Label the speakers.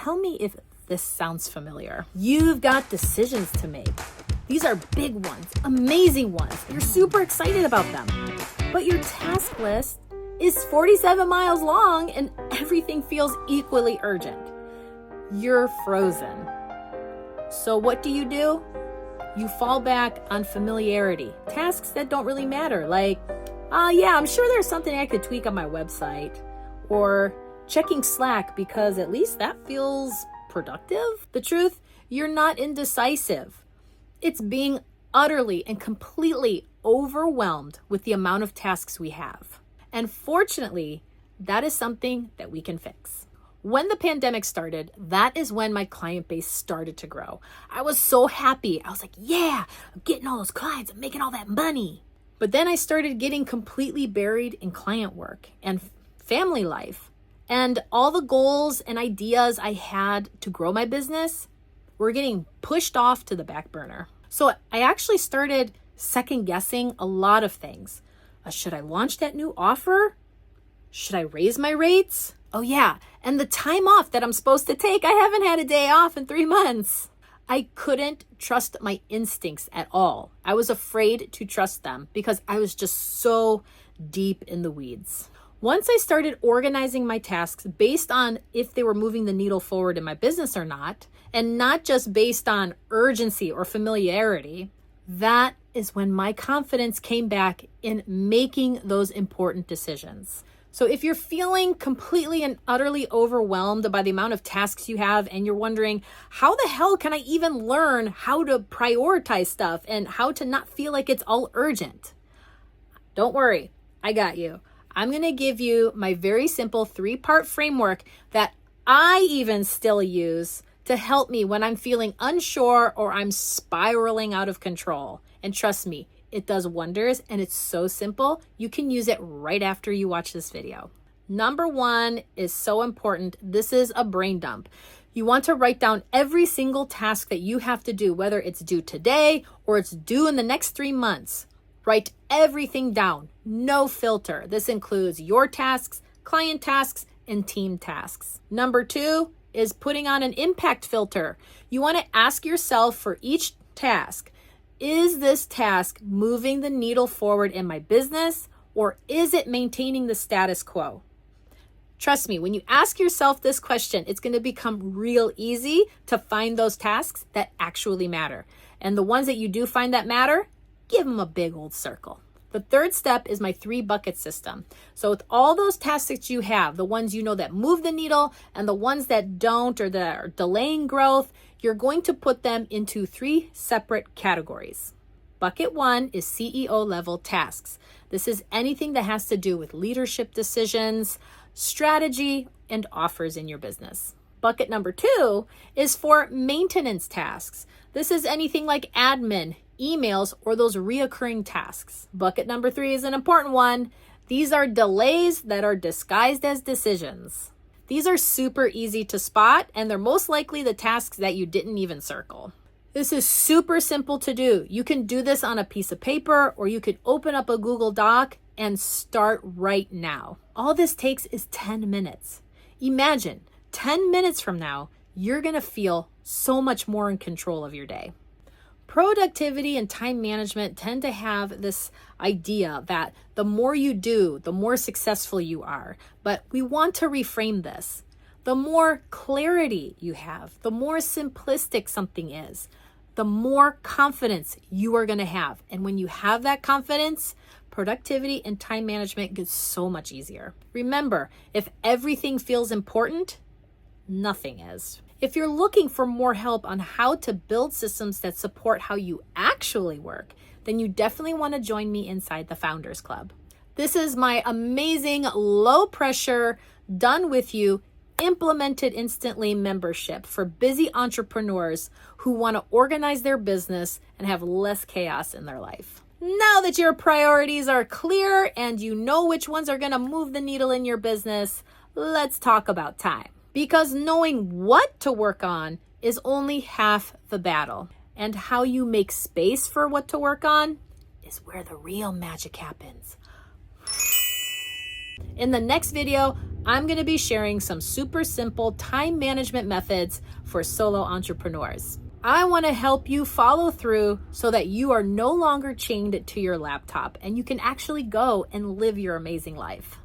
Speaker 1: tell me if this sounds familiar. You've got decisions to make. These are big ones, amazing ones. You're super excited about them. But your task list is 47 miles long and everything feels equally urgent. You're frozen. So what do? You fall back on familiarity, tasks that don't really matter, like, yeah, I'm sure there's something I could tweak on my website, or checking Slack because at least that feels productive. The truth, you're not indecisive. It's being utterly and completely overwhelmed with the amount of tasks we have. And fortunately, that is something that we can fix. When the pandemic started, that is when my client base started to grow. I was so happy. I was like, yeah, I'm getting all those clients. I'm making all that money. But then I started getting completely buried in client work and family life. And all the goals and ideas I had to grow my business were getting pushed off to the back burner. So I actually started second guessing a lot of things. Should I launch that new offer? Should I raise my rates? Oh yeah, and the time off that I'm supposed to take, I haven't had a day off in 3 months. I couldn't trust my instincts at all. I was afraid to trust them because I was just so deep in the weeds. Once I started organizing my tasks based on if they were moving the needle forward in my business or not, and not just based on urgency or familiarity, that is when my confidence came back in making those important decisions. So if you're feeling completely and utterly overwhelmed by the amount of tasks you have and you're wondering, how the hell can I even learn how to prioritize stuff and how to not feel like it's all urgent? Don't worry, I got you. I'm going to give you my very simple 3-part framework that I even still use to help me when I'm feeling unsure or I'm spiraling out of control. And trust me, it does wonders and it's so simple. You can use it right after you watch this video. Number 1 is so important. This is a brain dump. You want to write down every single task that you have to do, whether it's due today or it's due in the next 3 months. Write everything down, no filter. This includes your tasks, client tasks, and team tasks. Number 2 is putting on an impact filter. You want to ask yourself for each task, is this task moving the needle forward in my business, or is it maintaining the status quo? Trust me, when you ask yourself this question, it's going to become real easy to find those tasks that actually matter. And the ones that you do find that matter, give them a big old circle. The third step is my 3-bucket system. So with all those tasks that you have, the ones you know that move the needle and the ones that don't or that are delaying growth, you're going to put them into 3 separate categories. Bucket 1 is CEO level tasks. This is anything that has to do with leadership decisions, strategy, and offers in your business. Bucket number 2 is for maintenance tasks. This is anything like admin, emails, or those reoccurring tasks. Bucket number 3 is an important one. These are delays that are disguised as decisions. These are super easy to spot, and they're most likely the tasks that you didn't even circle. This is super simple to do. You can do this on a piece of paper, or you could open up a Google Doc and start right now. All this takes is 10 minutes. Imagine 10 minutes from now, you're going to feel so much more in control of your day. Productivity and time management tend to have this idea that the more you do, the more successful you are. But we want to reframe this. The more clarity you have, the more simplistic something is, the more confidence you are going to have. And when you have that confidence, productivity and time management gets so much easier. Remember, if everything feels important, nothing is. If you're looking for more help on how to build systems that support how you actually work, then you definitely want to join me inside the Founders Club. This is my amazing, low pressure, done with you, implemented instantly membership for busy entrepreneurs who want to organize their business and have less chaos in their life. Now that your priorities are clear and you know which ones are going to move the needle in your business, let's talk about time. Because knowing what to work on is only half the battle. And how you make space for what to work on is where the real magic happens. In the next video, I'm going to be sharing some super simple time management methods for solo entrepreneurs. I want to help you follow through so that you are no longer chained to your laptop and you can actually go and live your amazing life.